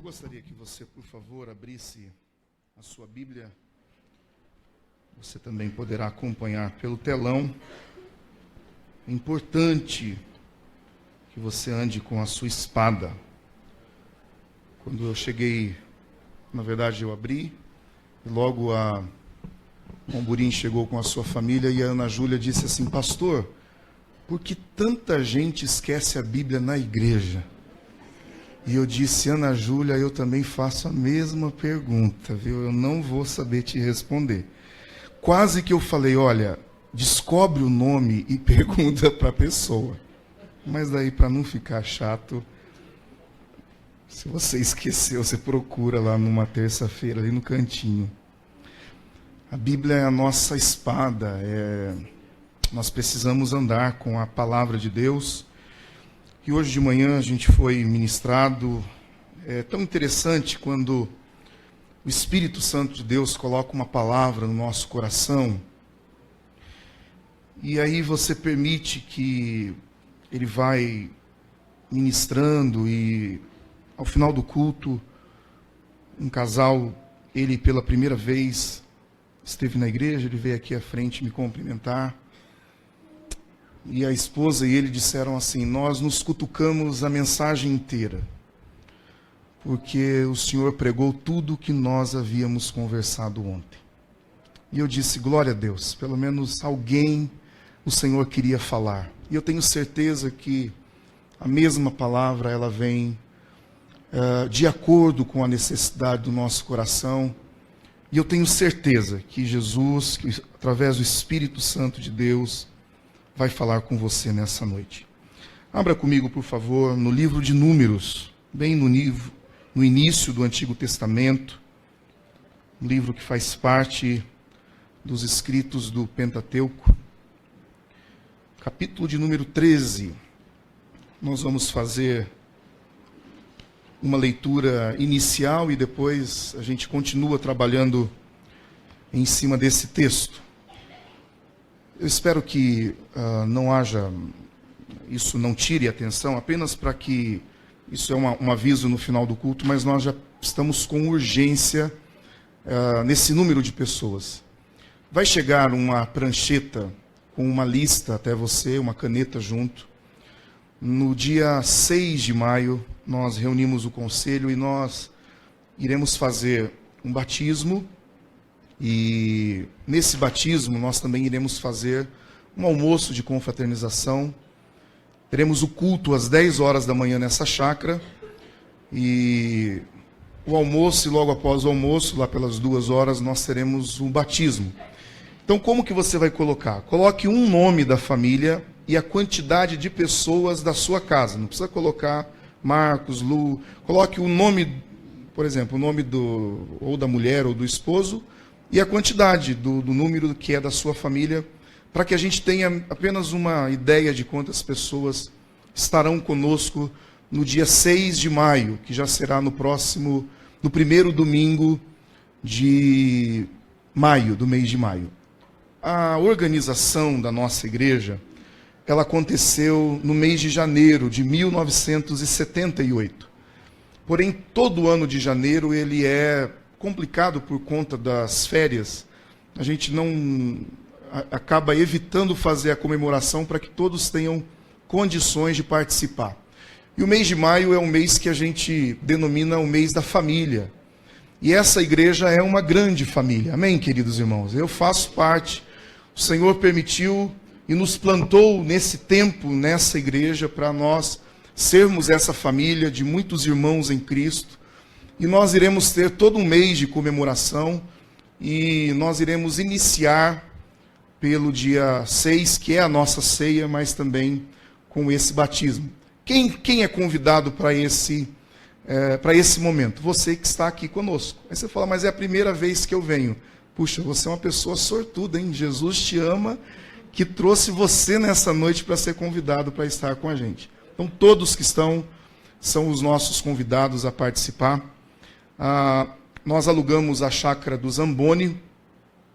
Eu gostaria que você, por favor, abrisse a sua Bíblia. Você também poderá acompanhar pelo telão. É importante que você ande com a sua espada. Quando eu cheguei, na verdade eu abri, e logo a Momburim chegou com a sua família e a Ana Júlia disse assim: pastor, por que tanta gente esquece a Bíblia na igreja? E eu disse: Ana Júlia, eu também faço a mesma pergunta, viu? Eu não vou saber te responder. Quase que eu falei: olha, descobre o nome e pergunta para a pessoa. Mas daí, para não ficar chato, se você esqueceu, você procura lá numa terça-feira, ali no cantinho. A Bíblia é a nossa espada, nós precisamos andar com a palavra de Deus. E hoje de manhã a gente foi ministrado. É tão interessante quando o Espírito Santo de Deus coloca uma palavra no nosso coração. E aí você permite que ele vai ministrando e ao final do culto, um casal, ele pela primeira vez esteve na igreja, ele veio aqui à frente me cumprimentar. E a esposa e ele disseram assim: nós nos cutucamos a mensagem inteira, porque o Senhor pregou tudo o que nós havíamos conversado ontem. E eu disse: glória a Deus, pelo menos alguém o Senhor queria falar. E eu tenho certeza que a mesma palavra, ela vem de acordo com a necessidade do nosso coração. E eu tenho certeza que Jesus, que, através do Espírito Santo de Deus, vai falar com você nessa noite. Abra comigo, por favor, no livro de Números, bem no início do Antigo Testamento, um livro que faz parte dos escritos do Pentateuco. Capítulo de número 13. Nós vamos fazer uma leitura inicial e depois a gente continua trabalhando em cima desse texto. Eu espero que isso não tire a atenção, apenas para que, isso é um aviso no final do culto, mas nós já estamos com urgência nesse número de pessoas. Vai chegar uma prancheta com uma lista até você, uma caneta junto. No dia 6 de maio, nós reunimos o conselho e nós iremos fazer um batismo. E nesse batismo nós também iremos fazer um almoço de confraternização. Teremos o culto às 10 horas da manhã nessa chácara. E o almoço, e logo após o almoço, lá pelas 2 horas, nós teremos o batismo. Então, como que você vai colocar? Coloque um nome da família e a quantidade de pessoas da sua casa. Não precisa colocar Marcos, Lu. Coloque o nome, por exemplo, o nome ou da mulher ou do esposo e a quantidade do número que é da sua família, para que a gente tenha apenas uma ideia de quantas pessoas estarão conosco no dia 6 de maio, que já será no primeiro domingo de maio, do mês de maio. A organização da nossa igreja, ela aconteceu no mês de janeiro de 1978. Porém, todo ano de janeiro ele é complicado por conta das férias. A gente acaba evitando fazer a comemoração para que todos tenham condições de participar. E o mês de maio é um mês que a gente denomina o mês da família. E essa igreja é uma grande família. Amém, queridos irmãos? Eu faço parte. O Senhor permitiu e nos plantou nesse tempo, nessa igreja, para nós sermos essa família de muitos irmãos em Cristo. E nós iremos ter todo um mês de comemoração e nós iremos iniciar pelo dia 6, que é a nossa ceia, mas também com esse batismo. Quem é convidado para esse momento? Você que está aqui conosco. Aí você fala: mas é a primeira vez que eu venho. Puxa, você é uma pessoa sortuda, hein? Jesus te ama, que trouxe você nessa noite para ser convidado para estar com a gente. Então, todos que estão são os nossos convidados a participar. Nós alugamos a chácara do Zamboni.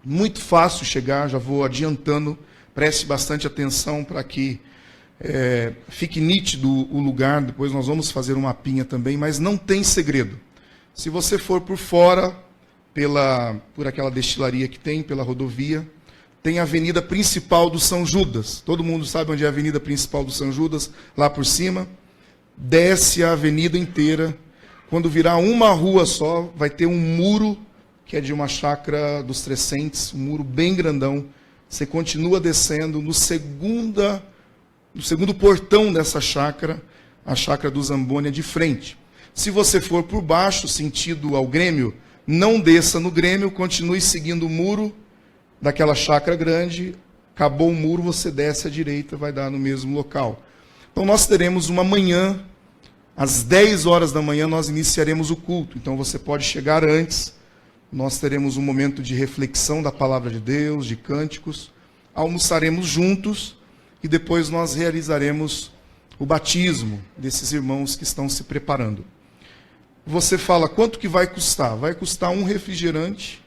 Muito fácil chegar, já vou adiantando. Preste bastante atenção para que fique nítido o lugar. Depois nós vamos fazer um mapinha também, mas não tem segredo. Se você for por fora, por aquela destilaria que tem, pela rodovia, tem a avenida principal do São Judas. Todo mundo sabe onde é a avenida principal do São Judas? Lá por cima. Desce a avenida inteira. Quando virar uma rua só, vai ter um muro, que é de uma chácara dos Trescentes, um muro bem grandão. Você continua descendo, no segundo portão dessa chácara, a chácara do Zamboni é de frente. Se você for por baixo, sentido ao Grêmio, não desça no Grêmio, continue seguindo o muro daquela chácara grande. Acabou o muro, você desce à direita, vai dar no mesmo local. Então nós teremos uma manhã, às 10 horas da manhã nós iniciaremos o culto. Então você pode chegar antes, nós teremos um momento de reflexão da palavra de Deus, de cânticos, almoçaremos juntos e depois nós realizaremos o batismo desses irmãos que estão se preparando. Você fala, quanto que vai custar? Vai custar um refrigerante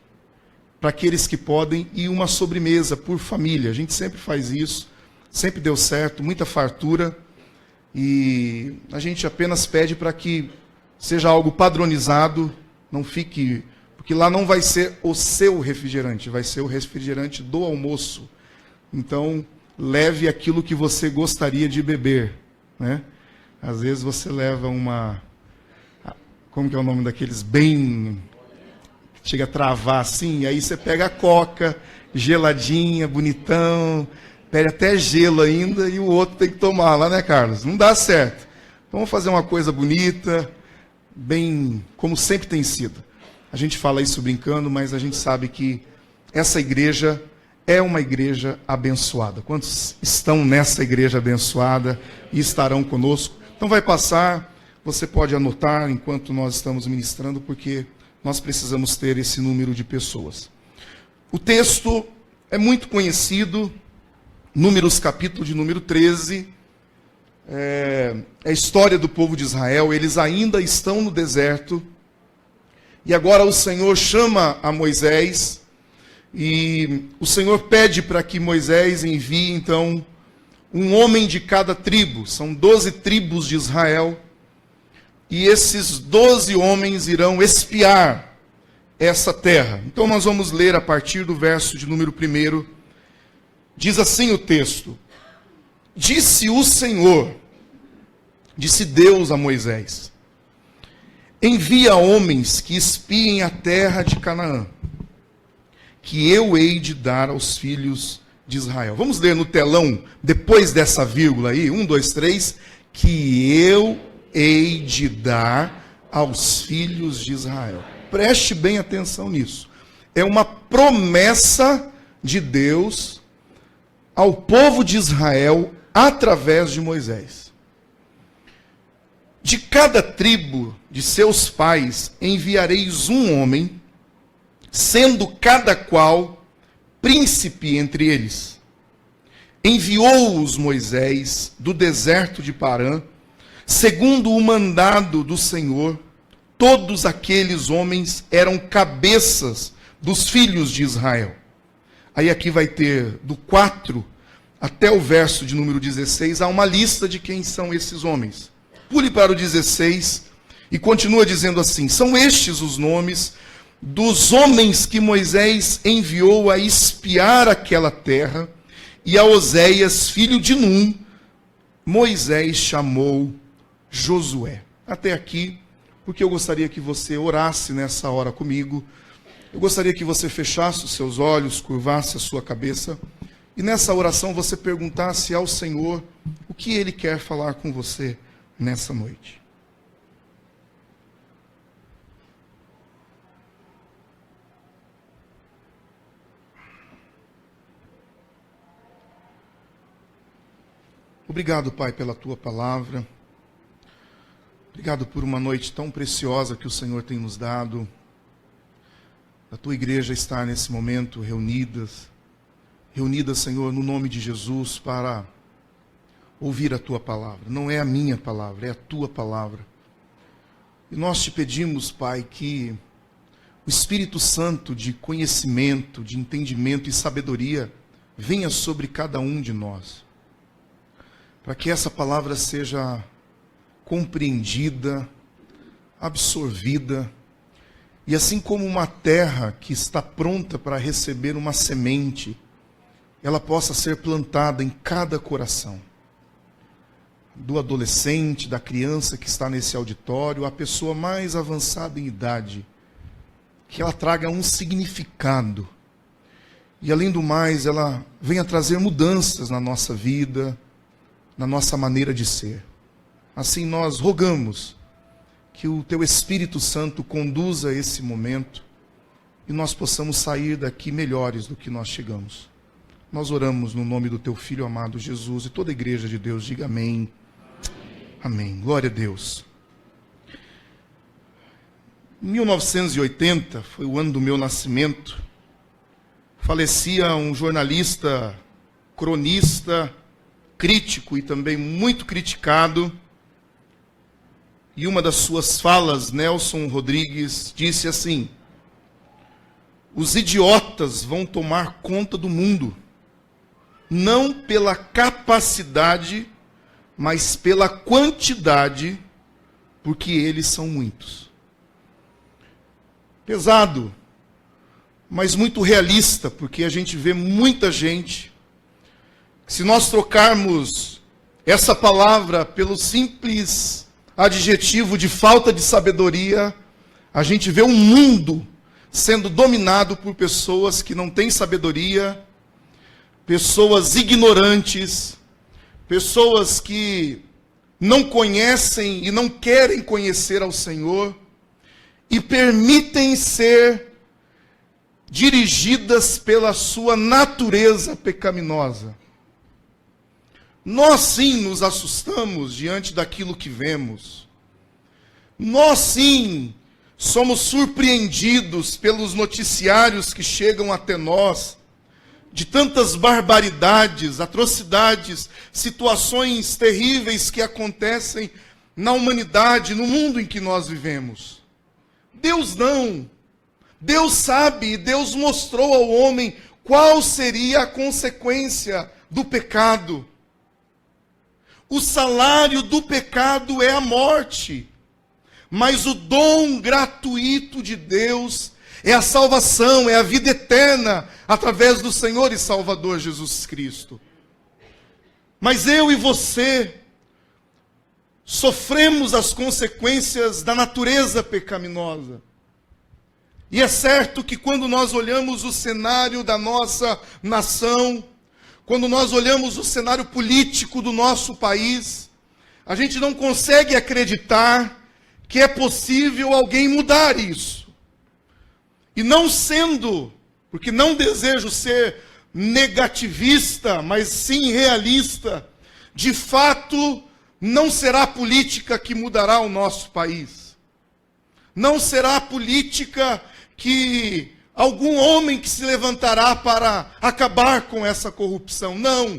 para aqueles que podem e uma sobremesa por família. A gente sempre faz isso, sempre deu certo, muita fartura. E a gente apenas pede para que seja algo padronizado, não fique... Porque lá não vai ser o seu refrigerante, vai ser o refrigerante do almoço. Então, leve aquilo que você gostaria de beber, né? Às vezes você leva uma... Como que é o nome daqueles bem... Chega a travar assim, e aí você pega a coca, geladinha, bonitão, pede até gelo ainda, e o outro tem que tomar lá, né, Carlos? Não dá certo. Então vamos fazer uma coisa bonita, bem como sempre tem sido. A gente fala isso brincando, mas a gente sabe que essa igreja é uma igreja abençoada. Quantos estão nessa igreja abençoada e estarão conosco? Então vai passar, você pode anotar enquanto nós estamos ministrando, porque nós precisamos ter esse número de pessoas. O texto é muito conhecido, Números capítulo de número 13, é a história do povo de Israel. Eles ainda estão no deserto, e agora o Senhor chama a Moisés, e o Senhor pede para que Moisés envie, então, um homem de cada tribo. São 12 tribos de Israel, e esses 12 homens irão espiar essa terra. Então nós vamos ler a partir do verso de número 1. Diz assim o texto: Disse o Senhor, disse Deus a Moisés: envia homens que espiem a terra de Canaã, que eu hei de dar aos filhos de Israel. Vamos ler no telão, depois dessa vírgula aí, 1, 2, 3, que eu hei de dar aos filhos de Israel. Preste bem atenção nisso. É uma promessa de Deus ao povo de Israel através de Moisés. De cada tribo de seus pais enviareis um homem, sendo cada qual príncipe entre eles. Enviou-os Moisés do deserto de Parã, segundo o mandado do Senhor. Todos aqueles homens eram cabeças dos filhos de Israel. Aí aqui vai ter do 4 até o verso de número 16, há uma lista de quem são esses homens. Pule para o 16 e continua dizendo assim: são estes os nomes dos homens que Moisés enviou a espiar aquela terra, e a Oséias, filho de Num, Moisés chamou Josué. Até aqui, porque eu gostaria que você orasse nessa hora comigo. Eu gostaria que você fechasse os seus olhos, curvasse a sua cabeça, e nessa oração você perguntasse ao Senhor o que Ele quer falar com você nessa noite. Obrigado, Pai, pela Tua palavra. Obrigado por uma noite tão preciosa que o Senhor tem nos dado. A Tua igreja está nesse momento reunidas, Senhor, no nome de Jesus, para ouvir a Tua palavra. Não é a minha palavra, é a Tua palavra. E nós te pedimos, Pai, que o Espírito Santo de conhecimento, de entendimento e sabedoria venha sobre cada um de nós, para que essa palavra seja compreendida, absorvida E assim como uma terra que está pronta para receber uma semente, ela possa ser plantada em cada coração. Do adolescente, da criança que está nesse auditório, a pessoa mais avançada em idade, que ela traga um significado. E além do mais, ela venha trazer mudanças na nossa vida, na nossa maneira de ser. Assim nós rogamos que o Teu Espírito Santo conduza esse momento e nós possamos sair daqui melhores do que nós chegamos. Nós oramos no nome do Teu Filho amado Jesus e toda a igreja de Deus diga amém. Amém. Glória a Deus. Em 1980, foi o ano do meu nascimento, falecia um jornalista, cronista, crítico e também muito criticado. E uma das suas falas, Nelson Rodrigues, disse assim: os idiotas vão tomar conta do mundo, não pela capacidade, mas pela quantidade, porque eles são muitos. Pesado, mas muito realista, porque a gente vê muita gente. Se nós trocarmos essa palavra pelo simples adjetivo de falta de sabedoria, a gente vê um mundo sendo dominado por pessoas que não têm sabedoria, pessoas ignorantes, pessoas que não conhecem e não querem conhecer ao Senhor e permitem ser dirigidas pela sua natureza pecaminosa. Nós sim nos assustamos diante daquilo que vemos. Nós sim somos surpreendidos pelos noticiários que chegam até nós, de tantas barbaridades, atrocidades, situações terríveis que acontecem na humanidade, no mundo em que nós vivemos. Deus não. Deus sabe, Deus mostrou ao homem qual seria a consequência do pecado. O salário do pecado é a morte, mas o dom gratuito de Deus é a salvação, é a vida eterna, através do Senhor e Salvador Jesus Cristo. Mas eu e você sofremos as consequências da natureza pecaminosa. E é certo que quando nós olhamos o cenário da nossa nação, quando nós olhamos o cenário político do nosso país, a gente não consegue acreditar que é possível alguém mudar isso. E não sendo, porque não desejo ser negativista, mas sim realista, de fato, não será a política que mudará o nosso país. Não será a política que algum homem que se levantará para acabar com essa corrupção. Não.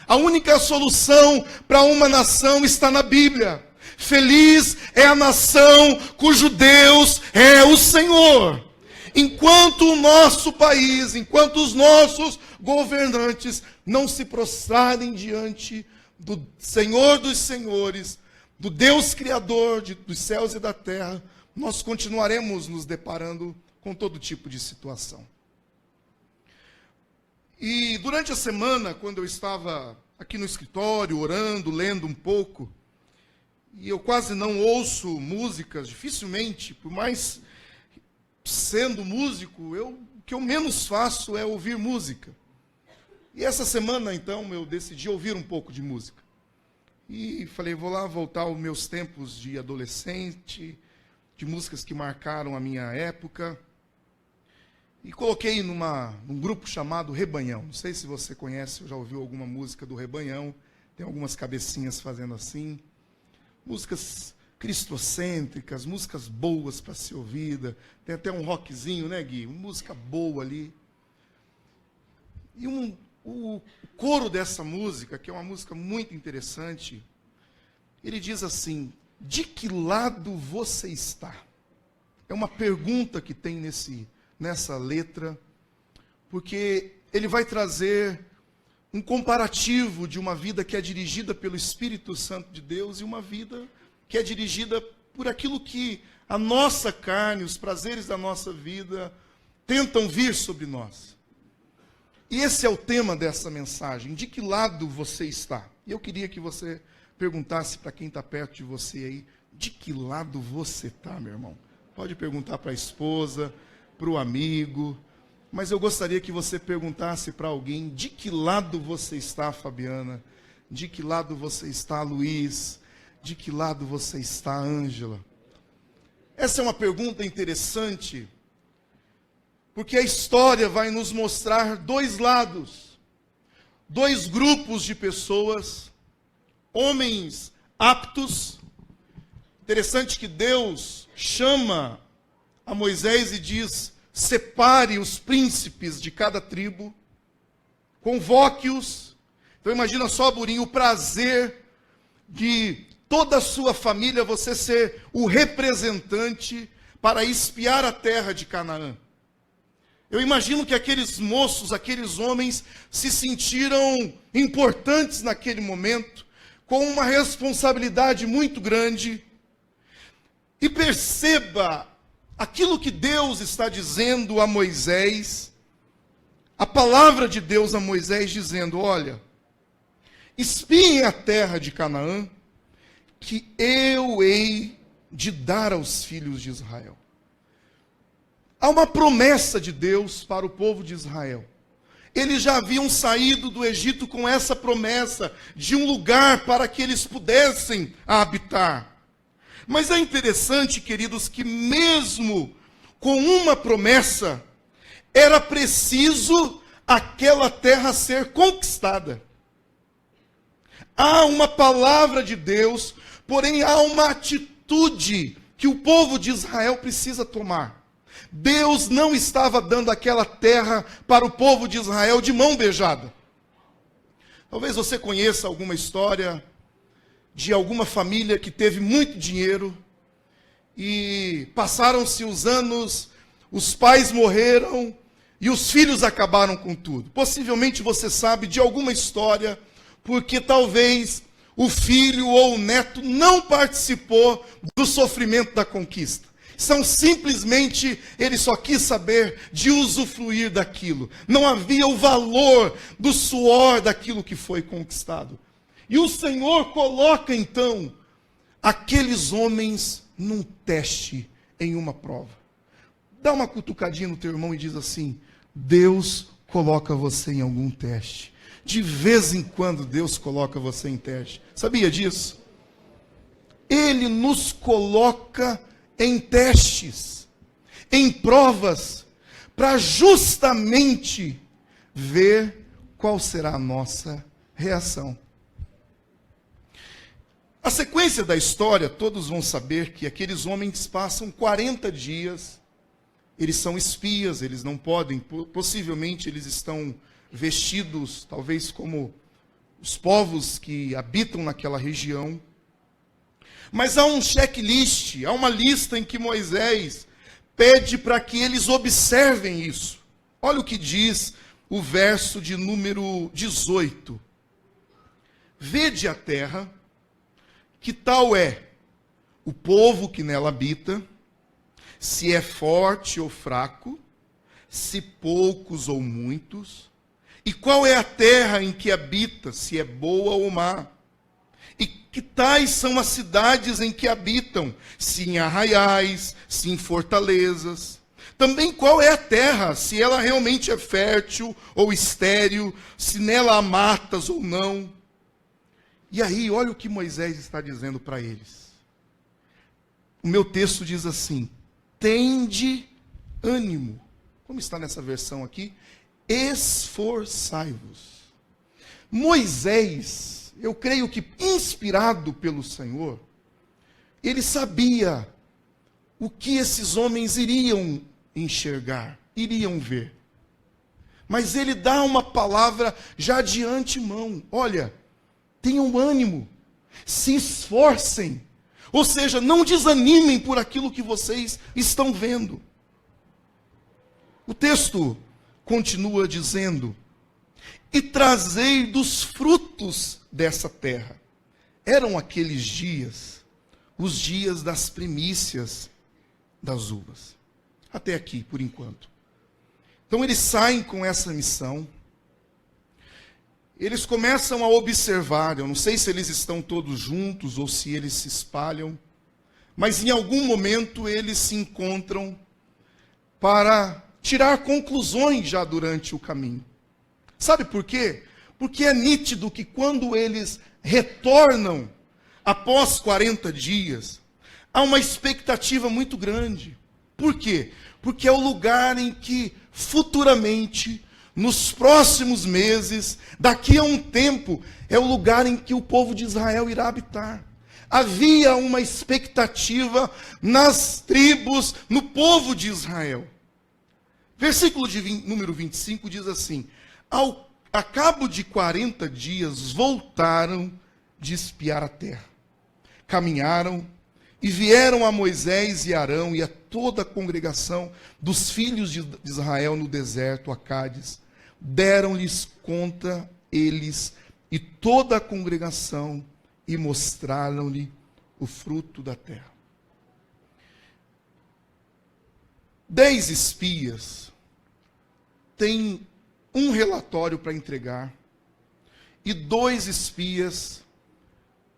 A única solução para uma nação está na Bíblia. Feliz é a nação cujo Deus é o Senhor. Enquanto o nosso país, enquanto os nossos governantes não se prostrarem diante do Senhor dos Senhores, do Deus Criador dos céus e da terra, nós continuaremos nos deparando com todo tipo de situação. E durante a semana, quando eu estava aqui no escritório, orando, lendo um pouco, e eu quase não ouço músicas, dificilmente, por mais sendo músico, o que eu menos faço é ouvir música. E essa semana, então, eu decidi ouvir um pouco de música. E falei, vou lá voltar aos meus tempos de adolescente, de músicas que marcaram a minha época. E coloquei num grupo chamado Rebanhão. Não sei se você conhece ou já ouviu alguma música do Rebanhão. Tem algumas cabecinhas fazendo assim. Músicas cristocêntricas, músicas boas para ser ouvida. Tem até um rockzinho, né, Gui? Uma música boa ali. E o coro dessa música, que é uma música muito interessante, ele diz assim: de que lado você está? É uma pergunta que tem nessa letra, porque ele vai trazer um comparativo de uma vida que é dirigida pelo Espírito Santo de Deus e uma vida que é dirigida por aquilo que a nossa carne, os prazeres da nossa vida tentam vir sobre nós. E esse é o tema dessa mensagem. De que lado você está? E eu queria que você perguntasse para quem está perto de você aí, de que lado você está, meu irmão? Pode perguntar para a esposa, para o amigo, mas eu gostaria que você perguntasse para alguém, de que lado você está, Fabiana? De que lado você está, Luiz? De que lado você está, Ângela? Essa é uma pergunta interessante, porque a história vai nos mostrar dois lados, dois grupos de pessoas, homens aptos. Interessante que Deus chama a Moisés e diz: separe os príncipes de cada tribo, convoque-os. Então imagina só, Burinho, o prazer de toda a sua família, você ser o representante para espiar a terra de Canaã. Eu imagino que aqueles moços, aqueles homens, se sentiram importantes naquele momento, com uma responsabilidade muito grande. E perceba aquilo que Deus está dizendo a Moisés, a palavra de Deus a Moisés dizendo: olha, espiem a terra de Canaã, que eu hei de dar aos filhos de Israel. Há uma promessa de Deus para o povo de Israel. Eles já haviam saído do Egito com essa promessa de um lugar para que eles pudessem habitar. Mas é interessante, queridos, que mesmo com uma promessa, era preciso aquela terra ser conquistada. Há uma palavra de Deus, porém há uma atitude que o povo de Israel precisa tomar. Deus não estava dando aquela terra para o povo de Israel de mão beijada. Talvez você conheça alguma história de alguma família que teve muito dinheiro e passaram-se os anos, os pais morreram e os filhos acabaram com tudo. Possivelmente você sabe de alguma história, porque talvez o filho ou o neto não participou do sofrimento da conquista. Simplesmente ele só quis saber de usufruir daquilo. Não havia o valor do suor daquilo que foi conquistado. E o Senhor coloca então aqueles homens num teste, em uma prova. Dá uma cutucadinha no teu irmão e diz assim: Deus coloca você em algum teste. De vez em quando Deus coloca você em teste. Sabia disso? Ele nos coloca em testes, em provas, para justamente ver qual será a nossa reação. A sequência da história, todos vão saber que aqueles homens passam 40 dias, eles são espias, eles não podem, possivelmente eles estão vestidos, talvez como os povos que habitam naquela região. Mas há um checklist, há uma lista em que Moisés pede para que eles observem isso. Olha o que diz o verso de número 18. Vede a terra, que tal é o povo que nela habita, se é forte ou fraco, se poucos ou muitos, e qual é a terra em que habita, se é boa ou má. E que tais são as cidades em que habitam, se em arraiais, se em fortalezas. Também qual é a terra, se ela realmente é fértil ou estéril, se nela há matas ou não. E aí, olha o que Moisés está dizendo para eles. O meu texto diz assim: tende ânimo. Como está nessa versão aqui? Esforçai-vos. Moisés, eu creio que inspirado pelo Senhor, ele sabia o que esses homens iriam enxergar, iriam ver. Mas ele dá uma palavra já de antemão. Olha, tenham ânimo, se esforcem. Ou seja, não desanimem por aquilo que vocês estão vendo. O texto continua dizendo: e trazei dos frutos dessa terra. Eram aqueles dias, os dias das primícias das uvas. Até aqui, por enquanto. Então eles saem com essa missão. Eles começam a observar, eu não sei se eles estão todos juntos ou se eles se espalham, mas em algum momento eles se encontram para tirar conclusões já durante o caminho. Sabe por quê? Porque é nítido que quando eles retornam após 40 dias, há uma expectativa muito grande. Por quê? Porque é o lugar em que futuramente, nos próximos meses, daqui a um tempo, é o lugar em que o povo de Israel irá habitar. Havia uma expectativa nas tribos, no povo de Israel. Versículo número 25 diz assim: a cabo de 40 dias voltaram de espiar a terra. Caminharam e vieram a Moisés e Arão e a toda a congregação dos filhos de Israel no deserto, a Cádiz. Deram-lhes conta eles e toda a congregação e mostraram-lhe o fruto da terra. 10 espias têm um relatório para entregar e 2 espias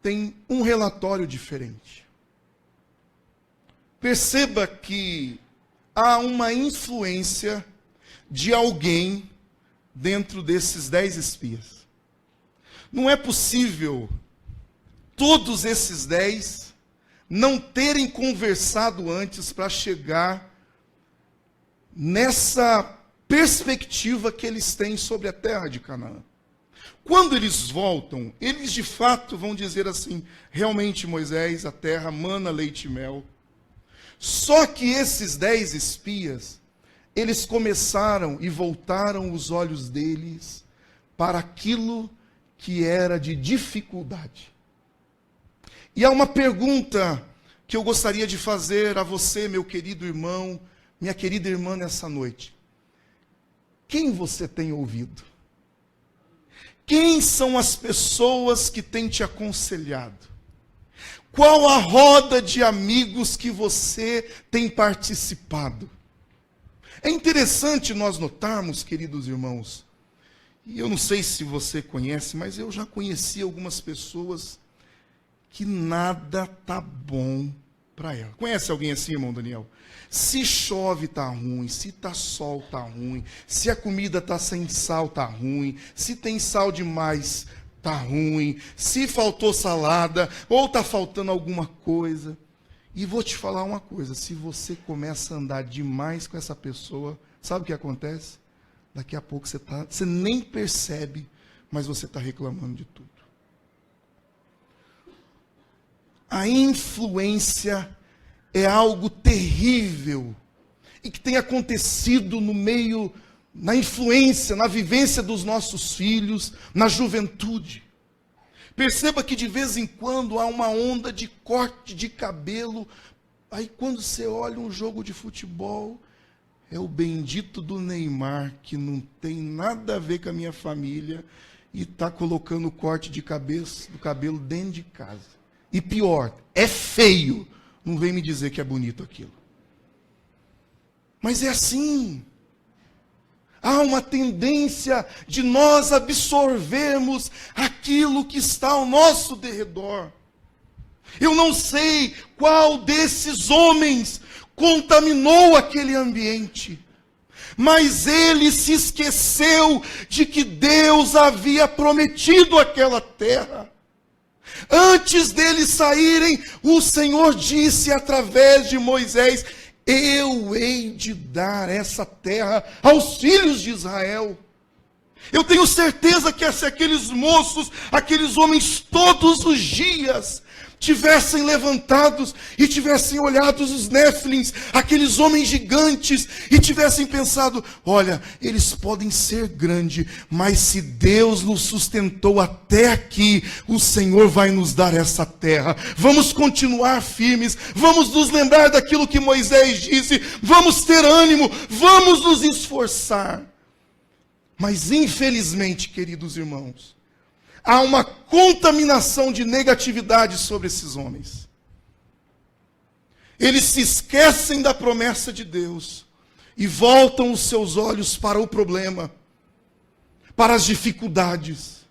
têm um relatório diferente. Perceba que há uma influência de alguém dentro desses 10 espias. Não é possível todos esses 10 não terem conversado antes para chegar nessa perspectiva que eles têm sobre a terra de Canaã. Quando eles voltam, eles de fato vão dizer assim: realmente, Moisés, a terra mana leite e mel. Só que esses 10 espias, eles começaram e voltaram os olhos deles para aquilo que era de dificuldade. E há uma pergunta que eu gostaria de fazer a você, meu querido irmão, minha querida irmã, nessa noite. Quem você tem ouvido? Quem são as pessoas que têm te aconselhado? Qual a roda de amigos que você tem participado? É interessante nós notarmos, queridos irmãos, e eu não sei se você conhece, mas eu já conheci algumas pessoas que nada tá bom para ela. Conhece alguém assim, irmão Daniel? Se chove, tá ruim. Se tá sol, tá ruim. Se a comida tá sem sal, tá ruim. Se tem sal demais, tá ruim. Se faltou salada, ou tá faltando alguma coisa. E vou te falar uma coisa: se você começa a andar demais com essa pessoa, sabe o que acontece? Daqui a pouco você nem percebe, mas você está reclamando de tudo. A influência é algo terrível e que tem acontecido na influência, na vivência dos nossos filhos, na juventude. Perceba que de vez em quando há uma onda de corte de cabelo. Aí quando você olha um jogo de futebol, é o bendito do Neymar, que não tem nada a ver com a minha família, e está colocando o corte de cabeça do cabelo dentro de casa. E pior, é feio. Não vem me dizer que é bonito aquilo. Mas é assim. Há uma tendência de nós absorvermos aquilo que está ao nosso derredor. Eu não sei qual desses homens contaminou aquele ambiente, mas ele se esqueceu de que Deus havia prometido aquela terra. Antes deles saírem, o Senhor disse através de Moisés: eu hei de dar essa terra aos filhos de Israel. Eu tenho certeza que se aqueles moços, aqueles homens todos os dias tivessem levantados e tivessem olhado os Néfilins, aqueles homens gigantes, e tivessem pensado: olha, eles podem ser grandes, mas se Deus nos sustentou até aqui, o Senhor vai nos dar essa terra. Vamos continuar firmes, vamos nos lembrar daquilo que Moisés disse, vamos ter ânimo, vamos nos esforçar. Mas infelizmente, queridos irmãos, há uma contaminação de negatividade sobre esses homens. eles se esquecem da promessa de Deus e voltam os seus olhos para o problema, para as dificuldades.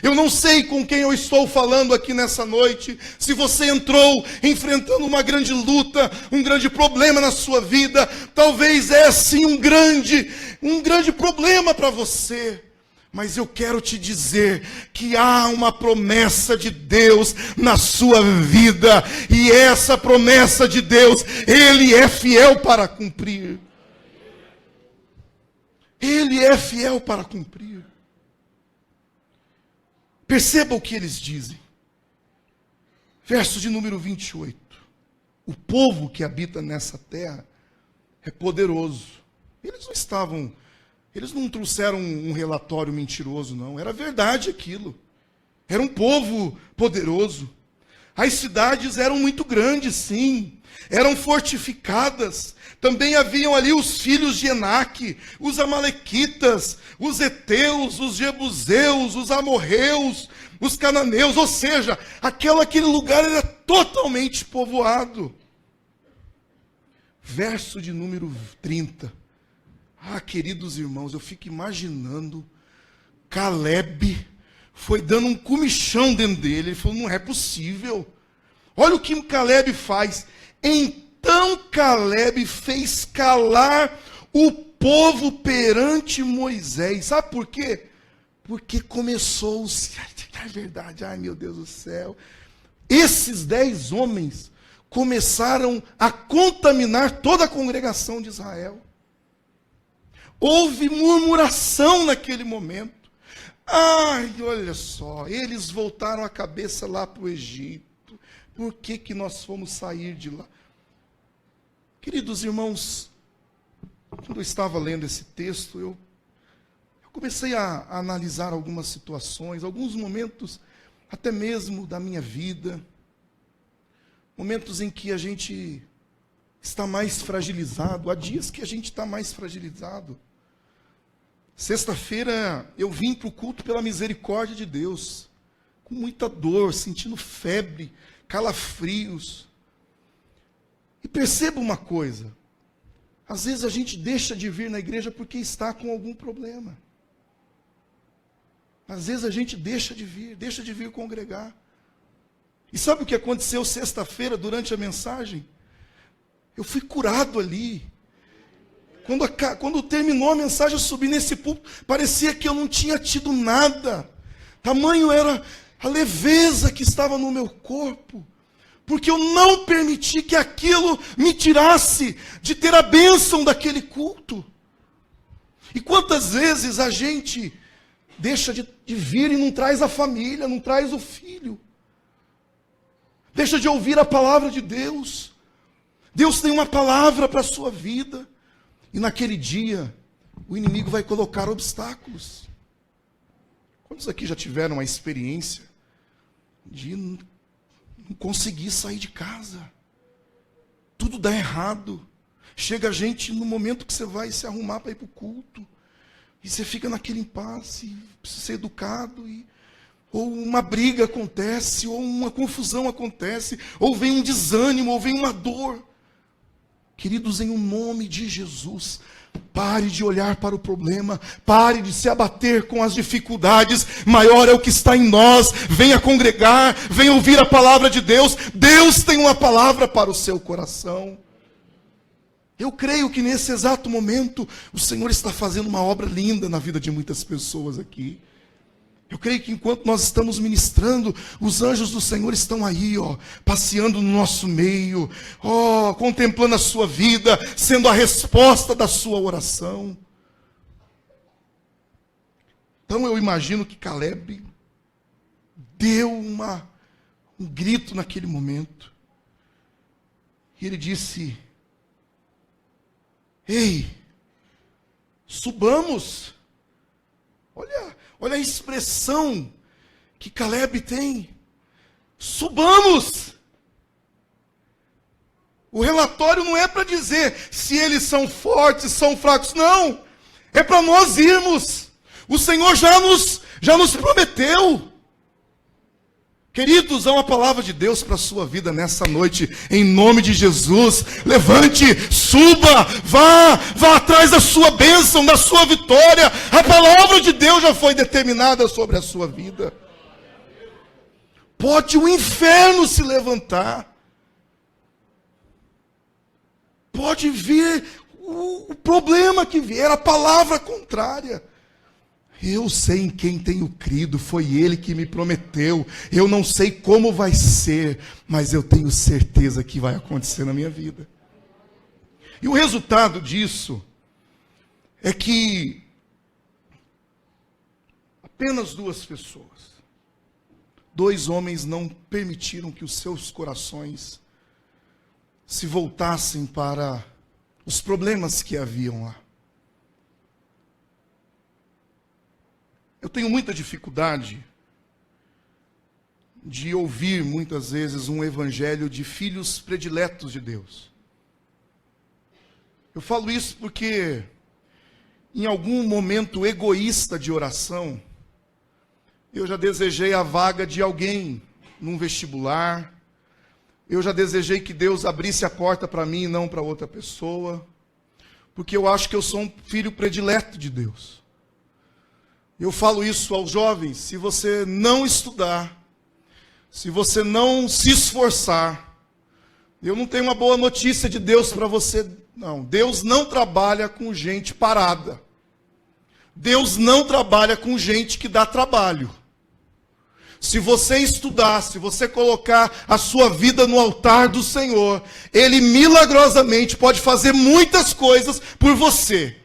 Eu não sei com quem eu estou falando aqui nessa noite, se você entrou enfrentando uma grande luta, um grande problema na sua vida, talvez é sim um grande problema para você. Mas eu quero te dizer que há uma promessa de Deus na sua vida, e essa promessa de Deus, Ele é fiel para cumprir. Ele é fiel para cumprir. Perceba o que eles dizem. Verso de número 28. O povo que habita nessa terra é poderoso. Eles não trouxeram um relatório mentiroso, não. Era verdade aquilo. Era um povo poderoso. As cidades eram muito grandes, sim. Eram fortificadas. Também haviam ali os filhos de Enaque, os amalequitas, os heteus, os jebuseus, os amorreus, os cananeus. Ou seja, aquele lugar era totalmente povoado. Verso de número 30. Ah, queridos irmãos, eu fico imaginando, Caleb foi dando um comichão dentro dele. Ele falou, não é possível. Olha o que Caleb faz. Então Caleb fez calar o povo perante Moisés. Sabe por quê? Porque começou-se, é verdade, ai meu Deus do céu. Esses 10 homens começaram a contaminar toda a congregação de Israel. Houve murmuração naquele momento. Ai, olha só, eles voltaram a cabeça lá para o Egito. Por que nós fomos sair de lá? Queridos irmãos, quando eu estava lendo esse texto, eu comecei a analisar algumas situações, alguns momentos, até mesmo da minha vida, momentos em que a gente está mais fragilizado, há dias que a gente está mais fragilizado. Sexta-feira eu vim para o culto pela misericórdia de Deus, com muita dor, sentindo febre, calafrios. E perceba uma coisa, às vezes a gente deixa de vir na igreja porque está com algum problema. Às vezes a gente deixa de vir congregar. E sabe o que aconteceu sexta-feira durante a mensagem? Eu fui curado ali. Quando terminou a mensagem, eu subi nesse púlpito, parecia que eu não tinha tido nada. Tamanho era a leveza que estava no meu corpo. Porque eu não permiti que aquilo me tirasse de ter a bênção daquele culto. E quantas vezes a gente deixa de vir e não traz a família, não traz o filho. Deixa de ouvir a palavra de Deus. Deus tem uma palavra para a sua vida. E naquele dia, o inimigo vai colocar obstáculos. Quantos aqui já tiveram uma experiência de não conseguir sair de casa? Tudo dá errado. Chega a gente no momento que você vai se arrumar para ir para o culto. E você fica naquele impasse, precisa ser educado. Ou uma briga acontece, ou uma confusão acontece, ou vem um desânimo, ou vem uma dor. Queridos, em o nome de Jesus, pare de olhar para o problema, pare de se abater com as dificuldades, maior é o que está em nós. Venha congregar, venha ouvir a palavra de Deus. Deus tem uma palavra para o seu coração. Eu creio que nesse exato momento, o Senhor está fazendo uma obra linda na vida de muitas pessoas aqui. Eu creio que enquanto nós estamos ministrando, os anjos do Senhor estão aí, passeando no nosso meio, contemplando a sua vida, sendo a resposta da sua oração. Então eu imagino que Caleb deu um grito naquele momento. E ele disse, ei, subamos. Olha a expressão que Caleb tem. Subamos. O relatório não é para dizer se eles são fortes, são fracos. Não. É para nós irmos. O Senhor já nos prometeu. Queridos, há uma palavra de Deus para a sua vida nessa noite, em nome de Jesus. Levante, suba, vá atrás da sua bênção, da sua vitória. A palavra de Deus já foi determinada sobre a sua vida. Pode o inferno se levantar. Pode vir o problema que vier, a palavra contrária. Eu sei em quem tenho crido, foi Ele que me prometeu. Eu não sei como vai ser, mas eu tenho certeza que vai acontecer na minha vida. E o resultado disso é que apenas 2 pessoas, 2 homens não permitiram que os seus corações se voltassem para os problemas que haviam lá. Eu tenho muita dificuldade de ouvir muitas vezes um evangelho de filhos prediletos de Deus. Eu falo isso porque em algum momento egoísta de oração, eu já desejei a vaga de alguém num vestibular. Eu já desejei que Deus abrisse a porta para mim e não para outra pessoa. Porque eu acho que eu sou um filho predileto de Deus. Eu falo isso aos jovens: se você não estudar, se você não se esforçar, eu não tenho uma boa notícia de Deus para você, não. Deus não trabalha com gente parada. Deus não trabalha com gente que dá trabalho. Se você estudar, se você colocar a sua vida no altar do Senhor, Ele milagrosamente pode fazer muitas coisas por você.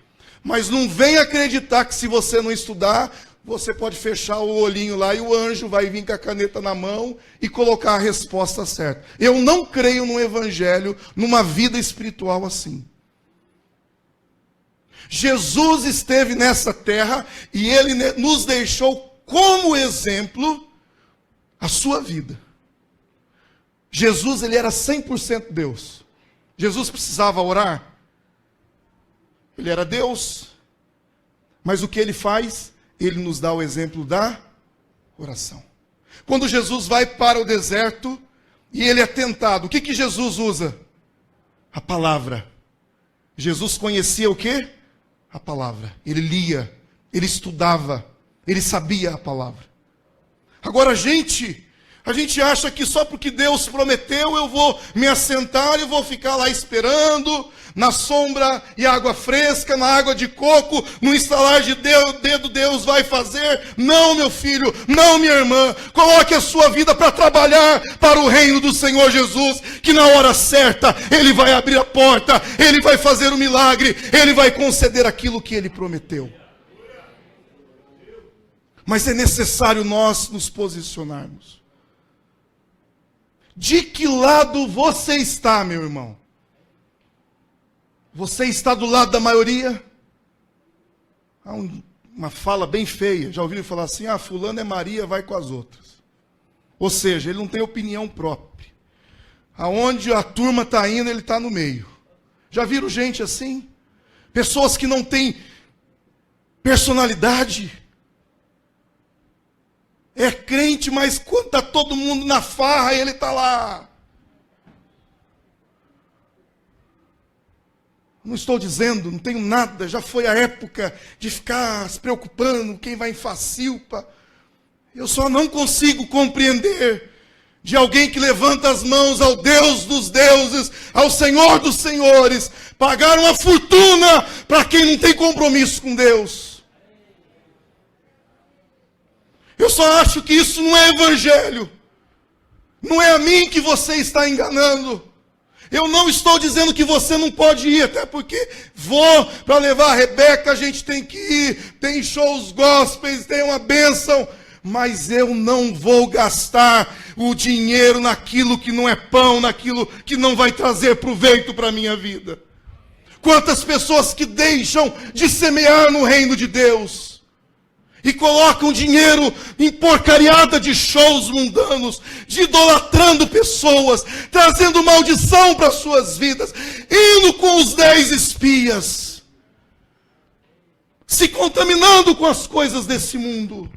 Mas não venha acreditar que se você não estudar, você pode fechar o olhinho lá e o anjo vai vir com a caneta na mão e colocar a resposta certa. Eu não creio num evangelho, numa vida espiritual assim. Jesus esteve nessa terra e Ele nos deixou como exemplo a sua vida. Jesus, Ele era 100% Deus. Jesus precisava orar? Ele era Deus, mas o que Ele faz? Ele nos dá o exemplo da oração. Quando Jesus vai para o deserto e Ele é tentado, o que Jesus usa? A palavra. Jesus conhecia o quê? A palavra. Ele lia, Ele estudava, Ele sabia a palavra. Agora a gente acha que só porque Deus prometeu eu vou me assentar e vou ficar lá esperando, na sombra e água fresca, na água de coco, no estalar de dedo Deus vai fazer. Não, meu filho, não, minha irmã, coloque a sua vida para trabalhar para o reino do Senhor Jesus, que na hora certa Ele vai abrir a porta, Ele vai fazer o milagre, Ele vai conceder aquilo que Ele prometeu. Mas é necessário nós nos posicionarmos. De que lado você está, meu irmão? Você está do lado da maioria? Há uma fala bem feia. Já ouviram falar assim: fulano é Maria, vai com as outras. Ou seja, ele não tem opinião própria. Aonde a turma está indo, ele está no meio. Já viram gente assim? Pessoas que não têm personalidade. É crente, mas quando está todo mundo na farra, ele está lá. Não estou dizendo, não tenho nada, já foi a época de ficar se preocupando quem vai em facilpa. Eu só não consigo compreender de alguém que levanta as mãos ao Deus dos deuses, ao Senhor dos senhores, pagar uma fortuna para quem não tem compromisso com Deus. Eu só acho que isso não é evangelho. Não é a mim que você está enganando. Eu não estou dizendo que você não pode ir, até porque vou para levar a Rebeca, a gente tem que ir, tem shows gospels, tem uma bênção, mas eu não vou gastar o dinheiro naquilo que não é pão, naquilo que não vai trazer proveito para a minha vida. Quantas pessoas que deixam de semear no reino de Deus e colocam dinheiro em porcariada de shows mundanos, de idolatrando pessoas, trazendo maldição para suas vidas, indo com os 10 espias, se contaminando com as coisas desse mundo.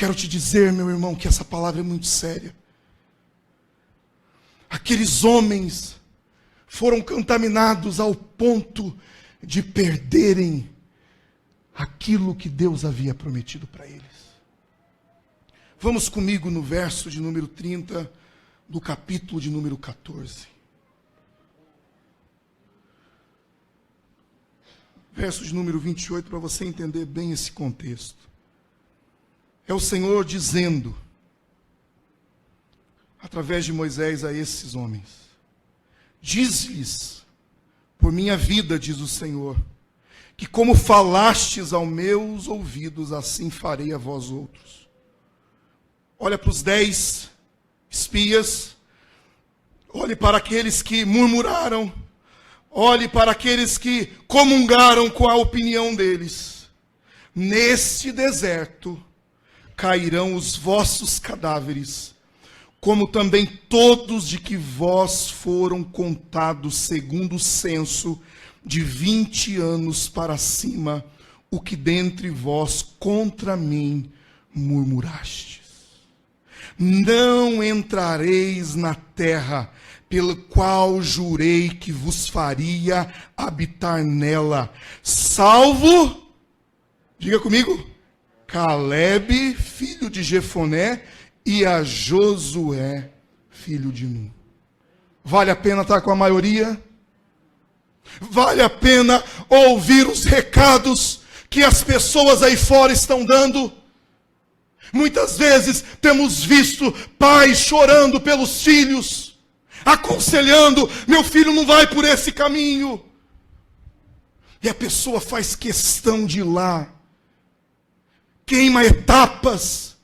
quero te dizer, meu irmão, que essa palavra é muito séria. Aqueles homens foram contaminados ao ponto de perderem aquilo que Deus havia prometido para eles. Vamos comigo no verso de número 30 do capítulo de número 14. Verso de número 28, para você entender bem esse contexto. É o Senhor dizendo, através de Moisés a esses homens: diz-lhes, por minha vida, diz o Senhor, que como falastes aos meus ouvidos, assim farei a vós outros. Olha para os 10 espias, olhe para aqueles que murmuraram, olhe para aqueles que comungaram com a opinião deles. Neste deserto cairão os vossos cadáveres, como também todos de que vós foram contados segundo o censo, de 20 anos para cima, o que dentre vós contra mim murmurastes. Não entrareis na terra, pelo qual jurei que vos faria habitar nela, salvo, diga comigo, Calebe, filho de Jefoné, e a Josué, filho de Nun. Vale a pena estar com a maioria? Vale a pena ouvir os recados que as pessoas aí fora estão dando? Muitas vezes temos visto pais chorando pelos filhos, aconselhando: meu filho não vai por esse caminho. E a pessoa faz questão de ir lá, queima etapas,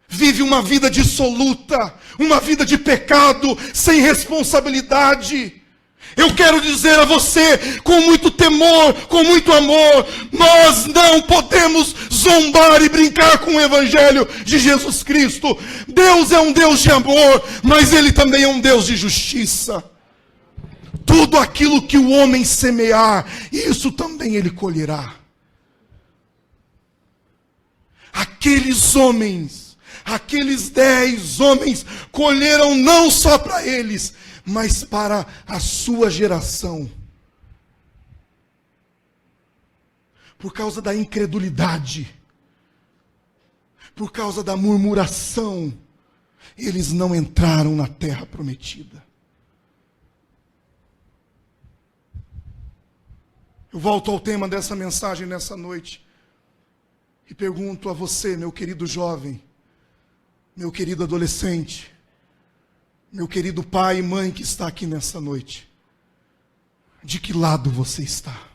vive uma vida dissoluta, uma vida de pecado, sem responsabilidade. Eu quero dizer a você, com muito temor, com muito amor, nós não podemos zombar e brincar com o Evangelho de Jesus Cristo. Deus é um Deus de amor, mas Ele também é um Deus de justiça. Tudo aquilo que o homem semear, isso também ele colherá. Aqueles homens, aqueles 10 homens, colheram não só para eles, mas para a sua geração. Por causa da incredulidade, por causa da murmuração, eles não entraram na terra prometida. Eu volto ao tema dessa mensagem nessa noite e pergunto a você, meu querido jovem, meu querido adolescente, meu querido pai e mãe que está aqui nessa noite: de que lado você está?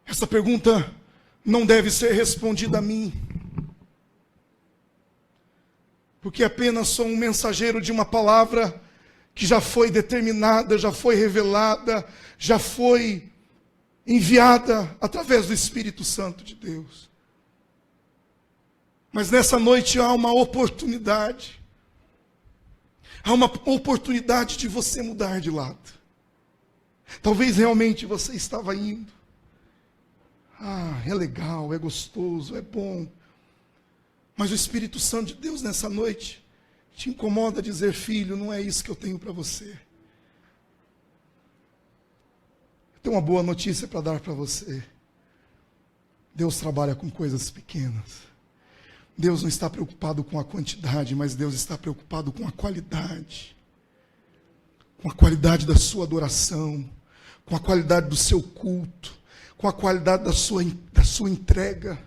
Essa pergunta não deve ser respondida a mim, porque apenas sou um mensageiro de uma palavra que já foi determinada, já foi revelada, já foi enviada através do Espírito Santo de Deus. Mas nessa noite há uma oportunidade. Há uma oportunidade de você mudar de lado. Talvez realmente você estava indo. É legal, é gostoso, é bom. Mas o Espírito Santo de Deus nessa noite te incomoda a dizer: filho, não é isso que eu tenho para você. Eu tenho uma boa notícia para dar para você. Deus trabalha com coisas pequenas. Deus não está preocupado com a quantidade, mas Deus está preocupado com a qualidade. Com a qualidade da sua adoração, com a qualidade do seu culto, com a qualidade da sua entrega.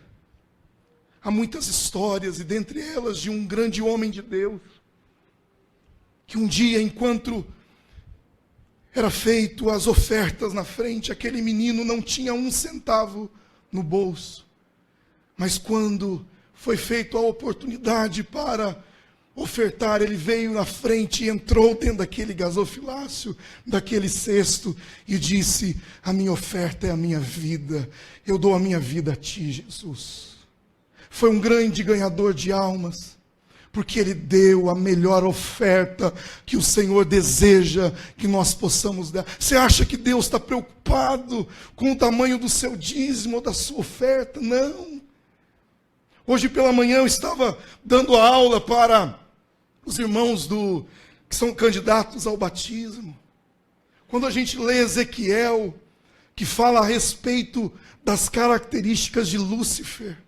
Há muitas histórias, e dentre elas de um grande homem de Deus, que um dia, enquanto era feito as ofertas na frente, aquele menino não tinha 1 centavo no bolso. Mas quando foi feita a oportunidade para ofertar, ele veio na frente e entrou dentro daquele gasofilácio, daquele cesto, e disse: a minha oferta é a minha vida, eu dou a minha vida a ti, Jesus. Foi um grande ganhador de almas, porque Ele deu a melhor oferta que o Senhor deseja que nós possamos dar. Você acha que Deus está preocupado com o tamanho do seu dízimo ou da sua oferta? Não. Hoje pela manhã eu estava dando aula para os irmãos que são candidatos ao batismo. Quando a gente lê Ezequiel, que fala a respeito das características de Lúcifer,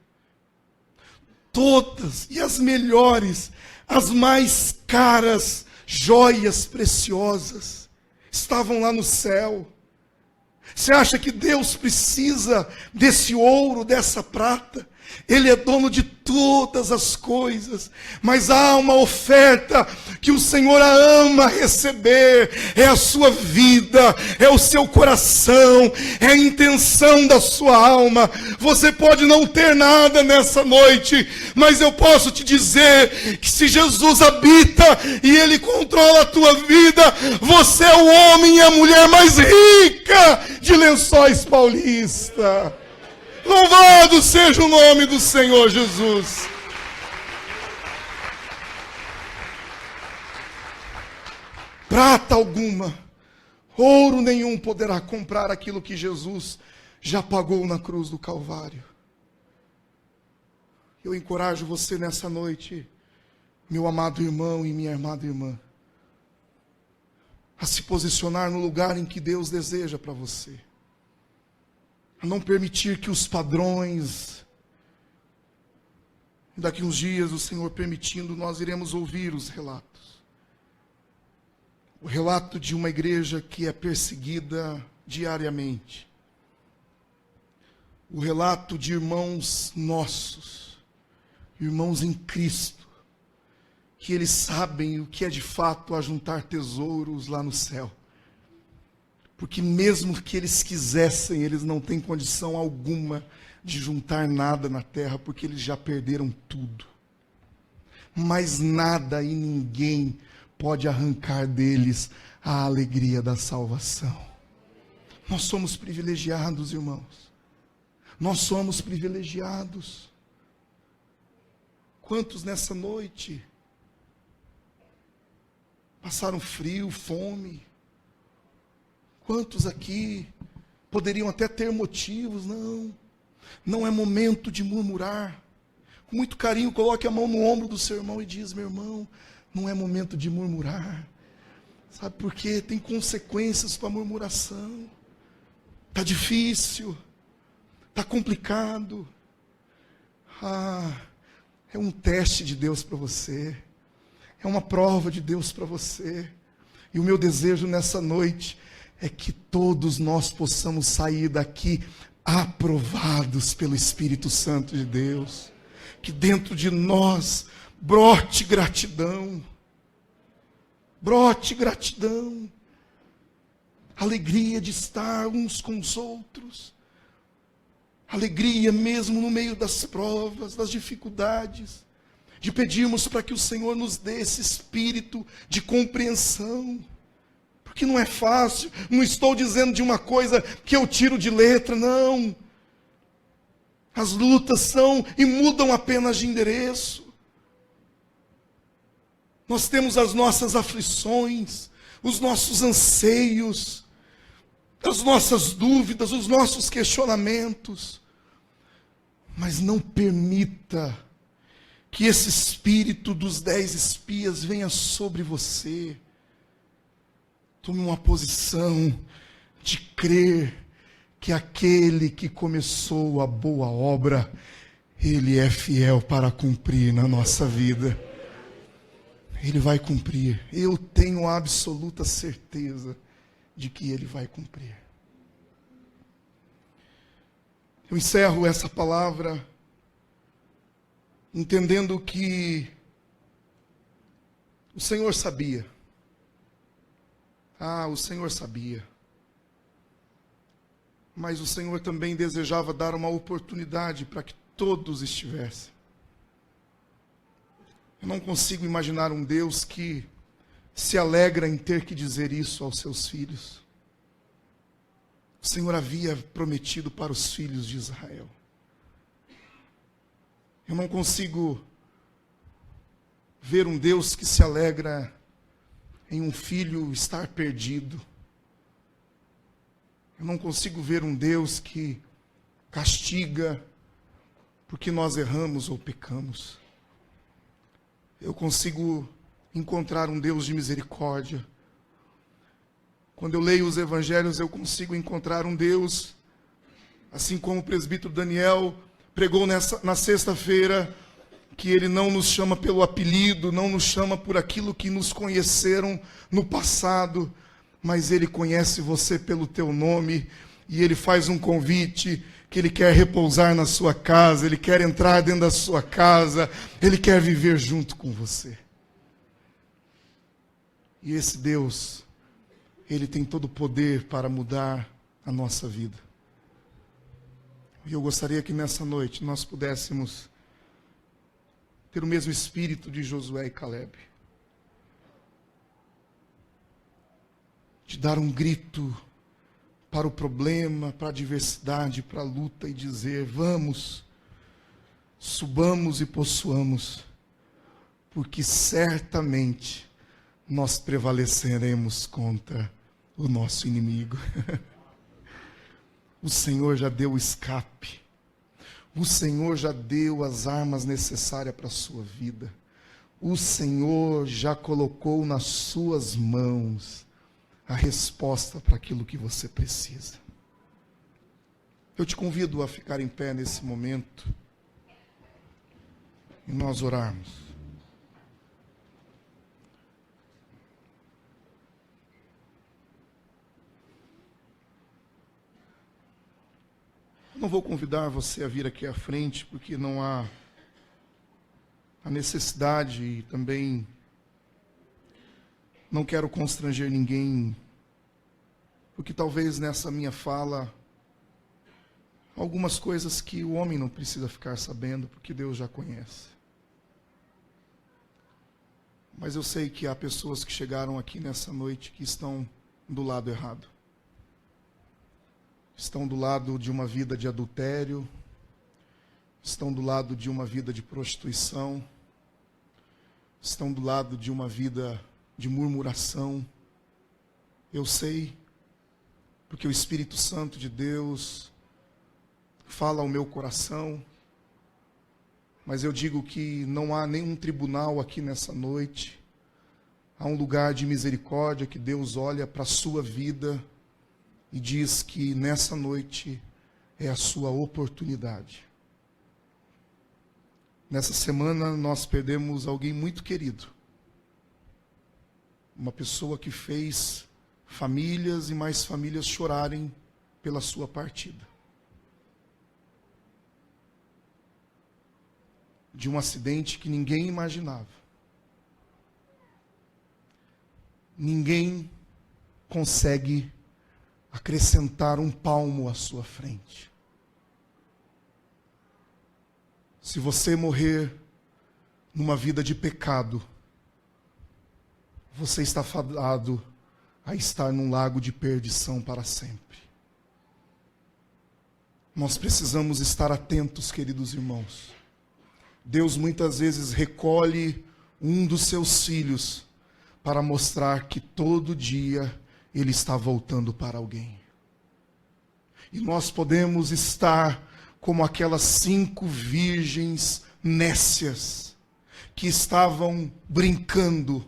todas, e as melhores, as mais caras, joias preciosas, estavam lá no céu. Você acha que Deus precisa desse ouro, dessa prata? Ele é dono de todas as coisas, mas há uma oferta que o Senhor ama receber, é a sua vida, é o seu coração, é a intenção da sua alma. Você pode não ter nada nessa noite, mas eu posso te dizer que se Jesus habita e Ele controla a tua vida, você é o homem e a mulher mais rica de Lençóis Paulista. Louvado seja o nome do Senhor Jesus. Prata alguma, ouro nenhum poderá comprar aquilo que Jesus já pagou na cruz do Calvário. Eu encorajo você nessa noite, meu amado irmão e minha amada irmã, a se posicionar no lugar em que Deus deseja para você. A não permitir que os padrões, daqui uns dias, o Senhor permitindo, nós iremos ouvir os relatos. O relato de uma igreja que é perseguida diariamente. O relato de irmãos nossos, irmãos em Cristo, que eles sabem o que é de fato ajuntar tesouros lá no céu. Porque mesmo que eles quisessem, eles não têm condição alguma de juntar nada na terra, porque eles já perderam tudo. Mas nada e ninguém pode arrancar deles a alegria da salvação. Nós somos privilegiados, irmãos. Nós somos privilegiados. Quantos nessa noite passaram frio, fome? Quantos aqui poderiam até ter motivos? Não é momento de murmurar. Com muito carinho, coloque a mão no ombro do seu irmão e diz: meu irmão, não é momento de murmurar. Sabe por quê? Tem consequências para a murmuração. Está difícil, está complicado. É um teste de Deus para você. É uma prova de Deus para você. E o meu desejo nessa noite é que todos nós possamos sair daqui aprovados pelo Espírito Santo de Deus. Que dentro de nós brote gratidão. Brote gratidão. Alegria de estar uns com os outros. Alegria mesmo no meio das provas, das dificuldades. De pedirmos para que o Senhor nos dê esse espírito de compreensão. Que não é fácil, não estou dizendo de uma coisa que eu tiro de letra, não. As lutas são e mudam apenas de endereço. Nós temos as nossas aflições, os nossos anseios, as nossas dúvidas, os nossos questionamentos. Mas não permita que esse espírito dos 10 espias venha sobre você. Tome uma posição de crer que aquele que começou a boa obra, Ele é fiel para cumprir na nossa vida. Ele vai cumprir. Eu tenho a absoluta certeza de que Ele vai cumprir. Eu encerro essa palavra entendendo que o Senhor sabia. O Senhor sabia. Mas o Senhor também desejava dar uma oportunidade para que todos estivessem. Eu não consigo imaginar um Deus que se alegra em ter que dizer isso aos seus filhos. O Senhor havia prometido para os filhos de Israel. Eu não consigo ver um Deus que se alegra em um filho estar perdido. Eu não consigo ver um Deus que castiga porque nós erramos ou pecamos. Eu consigo encontrar um Deus de misericórdia. Quando eu leio os evangelhos, eu consigo encontrar um Deus, assim como o presbítero Daniel pregou na sexta-feira, que ele não nos chama pelo apelido, não nos chama por aquilo que nos conheceram no passado, mas ele conhece você pelo teu nome, e ele faz um convite, que ele quer repousar na sua casa, ele quer entrar dentro da sua casa, ele quer viver junto com você. E esse Deus, ele tem todo o poder para mudar a nossa vida. E eu gostaria que nessa noite nós pudéssemos ter o mesmo espírito de Josué e Caleb. De dar um grito para o problema, para a adversidade, para a luta e dizer: vamos, subamos e possuamos, porque certamente nós prevaleceremos contra o nosso inimigo. O Senhor já deu o escape. O Senhor já deu as armas necessárias para a sua vida. O Senhor já colocou nas suas mãos a resposta para aquilo que você precisa. Eu te convido a ficar em pé nesse momento e nós orarmos. Eu não vou convidar você a vir aqui à frente, porque não há a necessidade e também não quero constranger ninguém, porque talvez nessa minha fala, algumas coisas que o homem não precisa ficar sabendo, porque Deus já conhece. Mas eu sei que há pessoas que chegaram aqui nessa noite que estão do lado errado. Estão do lado de uma vida de adultério, estão do lado de uma vida de prostituição, estão do lado de uma vida de murmuração. Eu sei, porque o Espírito Santo de Deus fala ao meu coração, mas eu digo que não há nenhum tribunal aqui nessa noite. Há um lugar de misericórdia que Deus olha para a sua vida e diz que nessa noite é a sua oportunidade. Nessa semana nós perdemos alguém muito querido. Uma pessoa que fez famílias e mais famílias chorarem pela sua partida. De um acidente que ninguém imaginava. Ninguém consegue acrescentar um palmo à sua frente. Se você morrer numa vida de pecado, você está fadado a estar num lago de perdição para sempre. Nós precisamos estar atentos, queridos irmãos. Deus muitas vezes recolhe um dos seus filhos para mostrar que todo dia Ele está voltando para alguém. E nós podemos estar como aquelas 5 virgens nécias que estavam brincando,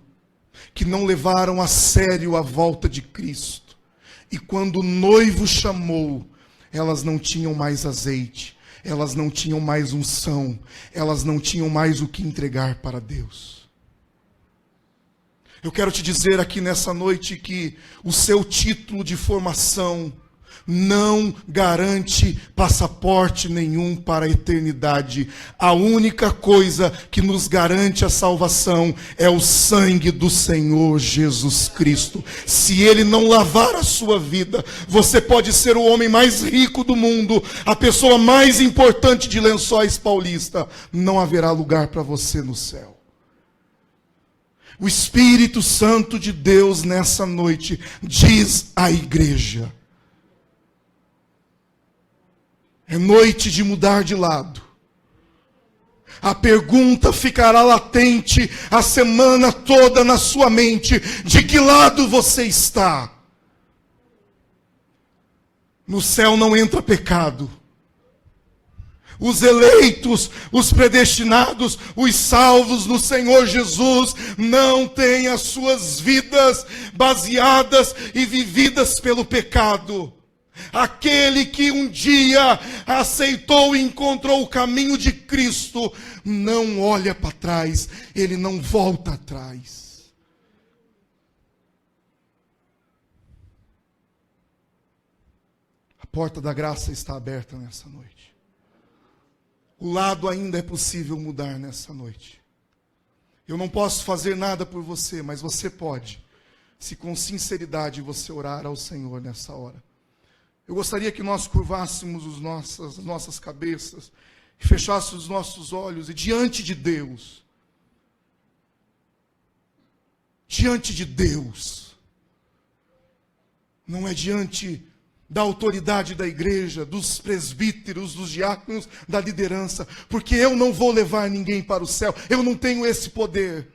que não levaram a sério a volta de Cristo. E quando o noivo chamou, elas não tinham mais azeite, elas não tinham mais unção, elas não tinham mais o que entregar para Deus. Eu quero te dizer aqui nessa noite que o seu título de formação não garante passaporte nenhum para a eternidade. A única coisa que nos garante a salvação é o sangue do Senhor Jesus Cristo. Se Ele não lavar a sua vida, você pode ser o homem mais rico do mundo, a pessoa mais importante de Lençóis Paulista, não haverá lugar para você no céu. O Espírito Santo de Deus nessa noite diz à igreja: é noite de mudar de lado. A pergunta ficará latente a semana toda na sua mente: de que lado você está? No céu não entra pecado. Os eleitos, os predestinados, os salvos no Senhor Jesus não têm as suas vidas baseadas e vividas pelo pecado. Aquele que um dia aceitou e encontrou o caminho de Cristo não olha para trás, ele não volta atrás. A porta da graça está aberta nessa noite. O lado ainda é possível mudar nessa noite. Eu não posso fazer nada por você, mas você pode, se com sinceridade você orar ao Senhor nessa hora. Eu gostaria que nós curvássemos as nossas cabeças, e fechássemos os nossos olhos, e diante de Deus, não é diante da autoridade da igreja, dos presbíteros, dos diáconos, da liderança, porque eu não vou levar ninguém para o céu, eu não tenho esse poder.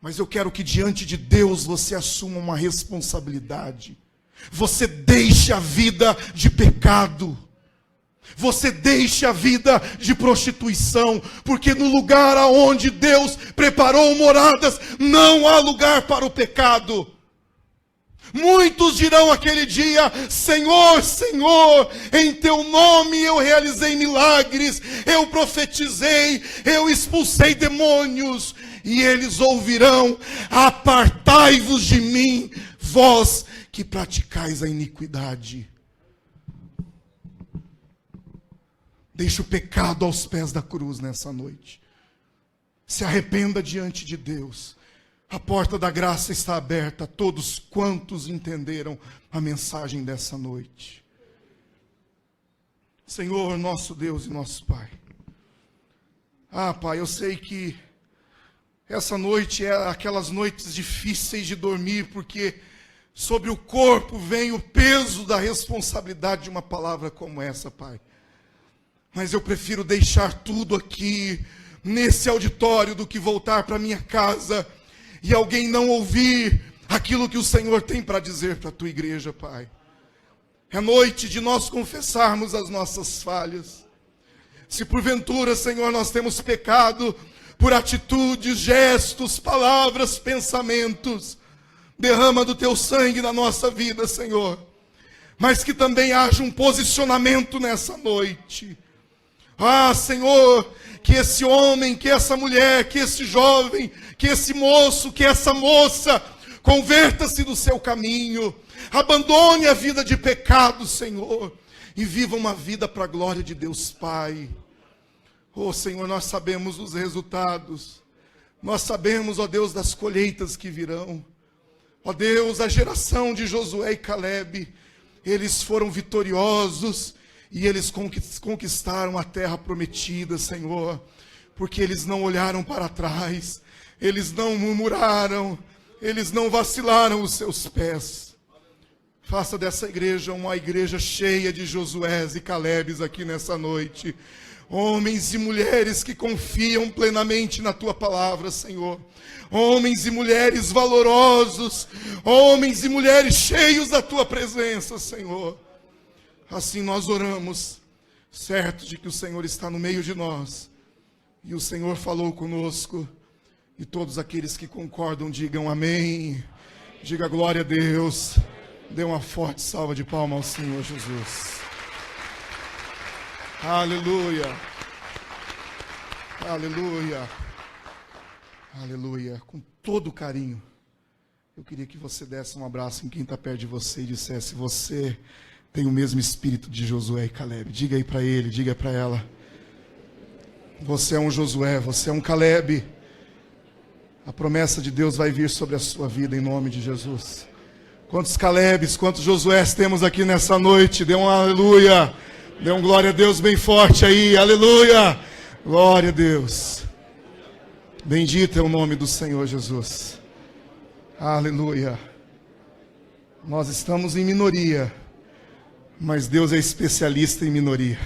Mas eu quero que diante de Deus você assuma uma responsabilidade. Você deixe a vida de pecado. Você deixe a vida de prostituição, porque no lugar aonde Deus preparou moradas, não há lugar para o pecado. Muitos dirão aquele dia: Senhor, Senhor, em teu nome eu realizei milagres, eu profetizei, eu expulsei demônios. E eles ouvirão: apartai-vos de mim, vós que praticais a iniquidade. Deixe o pecado aos pés da cruz nessa noite. Se arrependa diante de Deus. A porta da graça está aberta a todos quantos entenderam a mensagem dessa noite. Senhor, nosso Deus e nosso Pai. Pai, eu sei que essa noite é aquelas noites difíceis de dormir, porque sobre o corpo vem o peso da responsabilidade de uma palavra como essa, Pai. Mas eu prefiro deixar tudo aqui, nesse auditório, do que voltar para minha casa e alguém não ouvir aquilo que o Senhor tem para dizer para a tua igreja, Pai. É noite de nós confessarmos as nossas falhas. Se porventura, Senhor, nós temos pecado por atitudes, gestos, palavras, pensamentos, derrama do teu sangue na nossa vida, Senhor. Mas que também haja um posicionamento nessa noite. Senhor, que esse homem, que essa mulher, que esse jovem, que esse moço, que essa moça, converta-se do seu caminho, abandone a vida de pecado, Senhor, e viva uma vida para a glória de Deus Pai. Senhor, nós sabemos os resultados, nós sabemos, Deus, das colheitas que virão. Deus, a geração de Josué e Calebe, eles foram vitoriosos, e eles conquistaram a terra prometida, Senhor, porque eles não olharam para trás, eles não murmuraram, eles não vacilaram os seus pés. Faça dessa igreja uma igreja cheia de Josués e Calebes aqui nessa noite. Homens e mulheres que confiam plenamente na tua palavra, Senhor. Homens e mulheres valorosos, homens e mulheres cheios da tua presença, Senhor. Assim nós oramos, certos de que o Senhor está no meio de nós, e o Senhor falou conosco, e todos aqueles que concordam digam amém, diga glória a Deus, dê uma forte salva de palmas ao Senhor Jesus. Aleluia, aleluia, aleluia. Com todo carinho, eu queria que você desse um abraço em quem está perto de você e dissesse: você tem o mesmo espírito de Josué e Calebe. Diga aí para ele, diga para ela: você é um Josué, você é um Calebe. A promessa de Deus vai vir sobre a sua vida em nome de Jesus. Quantos Calebes, quantos Josués temos aqui nessa noite? Dê um aleluia, dê um glória a Deus bem forte aí, aleluia, glória a Deus. Bendito é o nome do Senhor Jesus. Aleluia. Nós estamos em minoria, mas Deus é especialista em minoria.